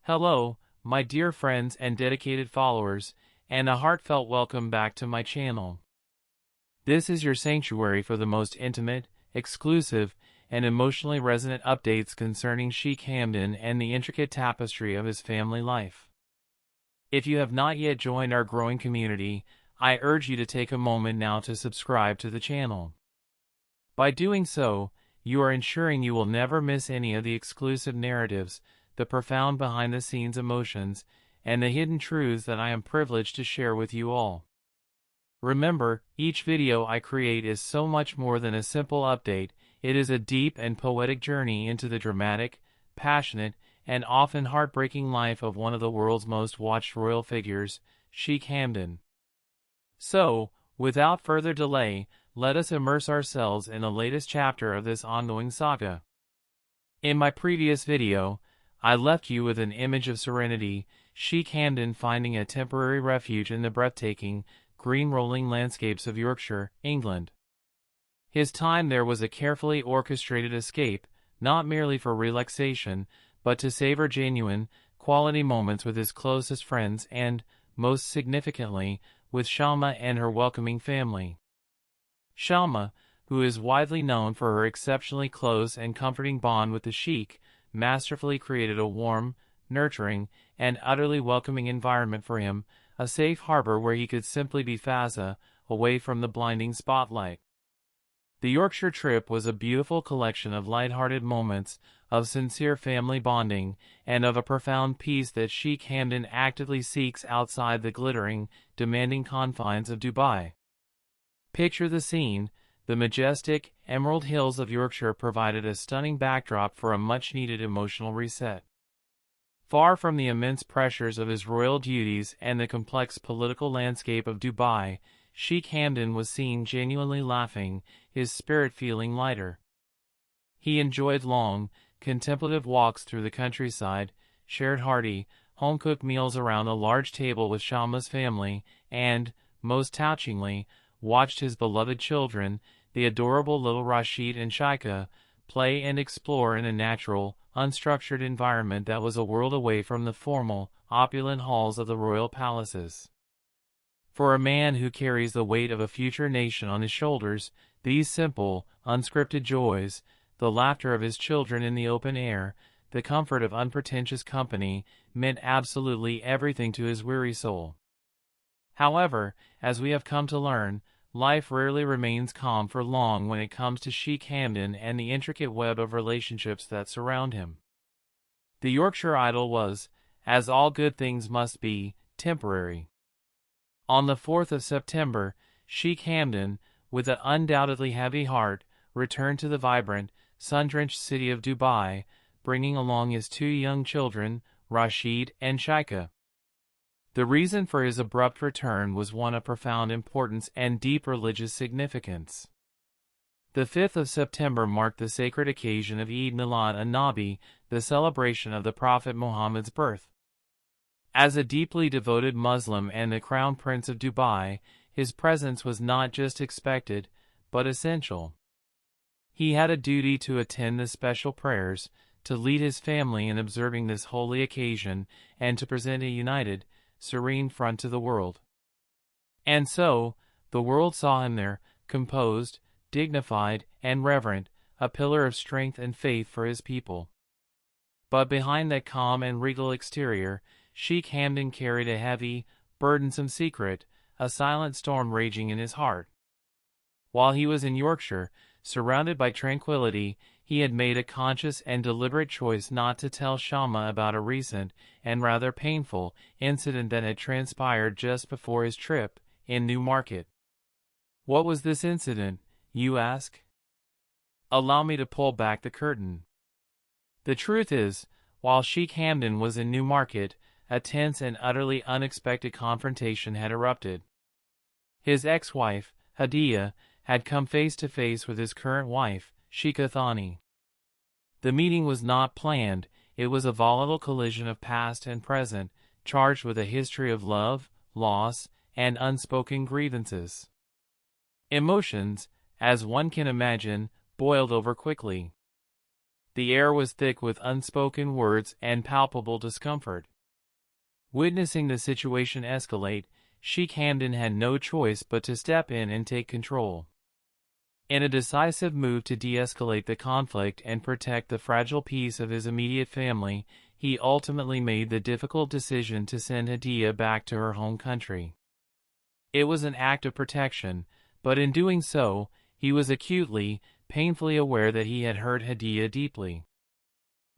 Hello, my dear friends and dedicated followers, and a heartfelt welcome back to my channel. This is your sanctuary for the most intimate, exclusive, and emotionally resonant updates concerning Sheikh Hamdan and the intricate tapestry of his family life. If you have not yet joined our growing community, I urge you to take a moment now to subscribe to the channel. By doing so, you are ensuring you will never miss any of the exclusive narratives, the profound behind-the-scenes emotions, and the hidden truths that I am privileged to share with you all. Remember, each video I create is so much more than a simple update. It is a deep and poetic journey into the dramatic, passionate, and often heartbreaking life of one of the world's most watched royal figures, Sheikh Hamdan. So, without further delay, let us immerse ourselves in the latest chapter of this ongoing saga. In my previous video, I left you with an image of serenity, Sheikh Hamdan finding a temporary refuge in the breathtaking, green rolling landscapes of Yorkshire, England. His time there was a carefully orchestrated escape, not merely for relaxation, but to savor genuine, quality moments with his closest friends and, most significantly, with Shalma and her welcoming family. Shalma, who is widely known for her exceptionally close and comforting bond with the Sheikh, masterfully created a warm, nurturing, and utterly welcoming environment for him, a safe harbor where he could simply be Fazza, away from the blinding spotlight. The Yorkshire trip was a beautiful collection of light-hearted moments, of sincere family bonding, and of a profound peace that Sheikh Hamdan actively seeks outside the glittering, demanding confines of Dubai. Picture the scene. The majestic, emerald hills of Yorkshire provided a stunning backdrop for a much-needed emotional reset. Far from the immense pressures of his royal duties and the complex political landscape of Dubai, Sheikh Hamdan was seen genuinely laughing, his spirit feeling lighter. He enjoyed long, contemplative walks through the countryside, shared hearty, home-cooked meals around a large table with Shalma's family, and, most touchingly, watched his beloved children, the adorable little Rashid and Shaika, play and explore in a natural, unstructured environment that was a world away from the formal, opulent halls of the royal palaces. For a man who carries the weight of a future nation on his shoulders, these simple, unscripted joys, the laughter of his children in the open air, the comfort of unpretentious company, meant absolutely everything to his weary soul. However, as we have come to learn, life rarely remains calm for long when it comes to Sheikh Hamdan and the intricate web of relationships that surround him. The Yorkshire idyll was, as all good things must be, temporary. On the 4th of September, Sheikh Hamdan, with an undoubtedly heavy heart, returned to the vibrant, sun-drenched city of Dubai, bringing along his two young children, Rashid and Shaika. The reason for his abrupt return was one of profound importance and deep religious significance. The 5th of September marked the sacred occasion of Eid Milad an-Nabi, the celebration of the Prophet Muhammad's birth. As a deeply devoted Muslim and the Crown Prince of Dubai, his presence was not just expected, but essential. He had a duty to attend the special prayers, to lead his family in observing this holy occasion, and to present a united, serene front to the world. And so, the world saw him there, composed, dignified, and reverent, a pillar of strength and faith for his people. But behind that calm and regal exterior, Sheikh Hamdan carried a heavy, burdensome secret, a silent storm raging in his heart. While he was in Yorkshire, surrounded by tranquility, he had made a conscious and deliberate choice not to tell Shalma about a recent, and rather painful, incident that had transpired just before his trip, in Newmarket. What was this incident, you ask? Allow me to pull back the curtain. The truth is, while Sheikh Hamdan was in Newmarket, a tense and utterly unexpected confrontation had erupted. His ex-wife, Hadiya, had come face to face with his current wife, Sheikha Thani. The meeting was not planned, it was a volatile collision of past and present, charged with a history of love, loss, and unspoken grievances. Emotions, as one can imagine, boiled over quickly. The air was thick with unspoken words and palpable discomfort. Witnessing the situation escalate, Sheikh Hamdan had no choice but to step in and take control. In a decisive move to de-escalate the conflict and protect the fragile peace of his immediate family, he ultimately made the difficult decision to send Hadiyah back to her home country. It was an act of protection, but in doing so, he was acutely, painfully aware that he had hurt Hadiyah deeply.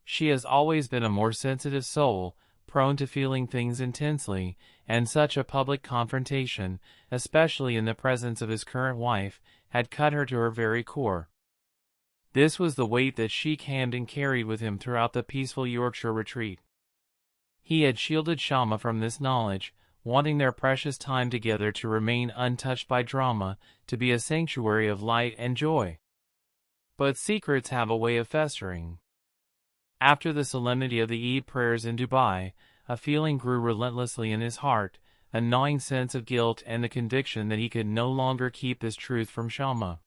She has always been a more sensitive soul, prone to feeling things intensely, and such a public confrontation, especially in the presence of his current wife, had cut her to her very core. This was the weight that Sheikh Hamdan carried with him throughout the peaceful Yorkshire retreat. He had shielded Shama from this knowledge, wanting their precious time together to remain untouched by drama, to be a sanctuary of light and joy. But secrets have a way of festering. After the solemnity of the Eid prayers in Dubai, a feeling grew relentlessly in his heart, a gnawing sense of guilt and the conviction that he could no longer keep this truth from Shama.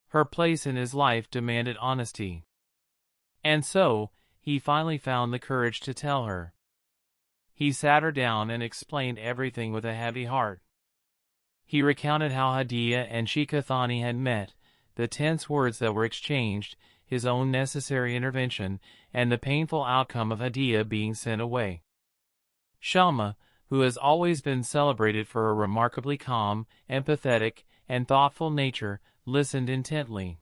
Her place in his life demanded honesty. And so, he finally found the courage to tell her. He sat her down and explained everything with a heavy heart. He recounted how Hadiyah and Sheikh Thani had met, the tense words that were exchanged, his own necessary intervention, and the painful outcome of Hadiyah being sent away. Shama, who has always been celebrated for her remarkably calm, empathetic, and thoughtful nature, listened intently.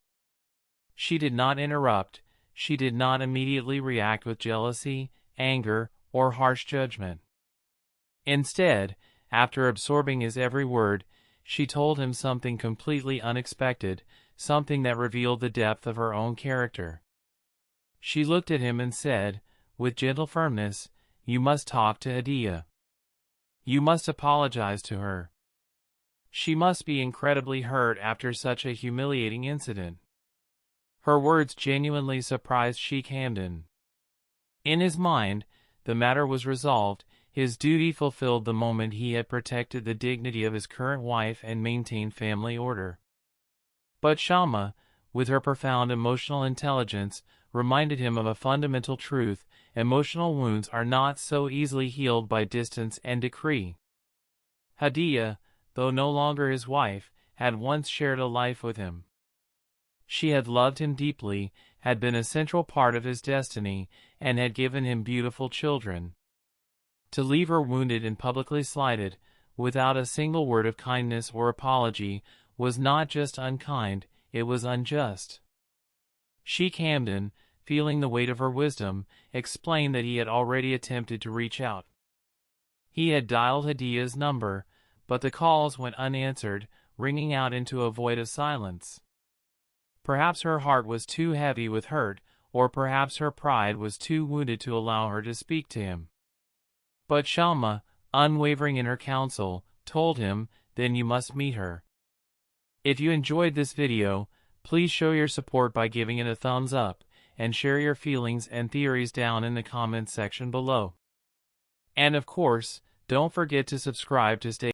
She did not interrupt, she did not immediately react with jealousy, anger, or harsh judgment. Instead, after absorbing his every word, she told him something completely unexpected, something that revealed the depth of her own character. She looked at him and said, with gentle firmness, "You must talk to Hadiyah. You must apologize to her. She must be incredibly hurt after such a humiliating incident." Her words genuinely surprised Sheikh Hamdan. In his mind, the matter was resolved, his duty fulfilled the moment he had protected the dignity of his current wife and maintained family order. But Shama, with her profound emotional intelligence, reminded him of a fundamental truth: emotional wounds are not so easily healed by distance and decree. Hadiyah, though no longer his wife, had once shared a life with him. She had loved him deeply, had been a central part of his destiny, and had given him beautiful children. To leave her wounded and publicly slighted, without a single word of kindness or apology, was not just unkind, it was unjust. Sheikh Hamdan, feeling the weight of her wisdom, explained that he had already attempted to reach out. He had dialed Hadiyah's number, but the calls went unanswered, ringing out into a void of silence. Perhaps her heart was too heavy with hurt, or perhaps her pride was too wounded to allow her to speak to him. But Shama, unwavering in her counsel, told him, "Then you must meet her." If you enjoyed this video, please show your support by giving it a thumbs up, and share your feelings and theories down in the comments section below. And of course, don't forget to subscribe to stay